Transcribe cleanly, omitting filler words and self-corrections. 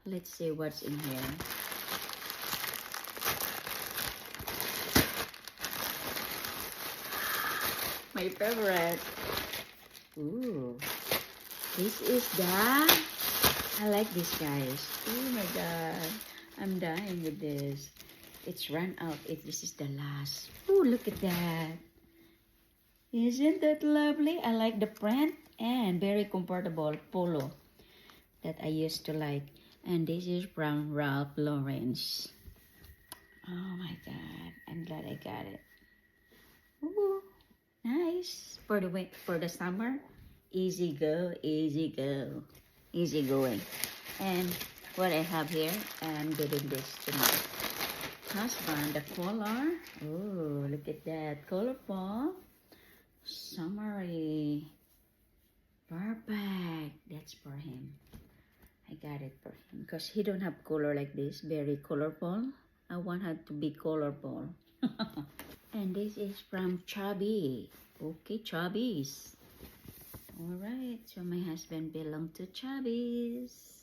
Let's see what's in here. My favorite. Ooh. This is the... I like this, guys. Oh my god. I'm dying with this. It's run out. This is the last. Oh, look at that. Isn't that lovely? I like the print and very comfortable polo that I used to like. And this is from Ralph Lauren. Oh my god. I'm glad I got it. Ooh, nice. For the summer. Easy go, easy go. Easy going. And what I have here, I'm giving this to my husband. The color. Oh, look at that. Colorful. Summery. Perfect. That's for him. I got it for him because he don't have color like this. Very colorful. I want her to be colorful. And this is from Chubby. Okay, Chubbies. Alright, so my husband belong to Chubbies.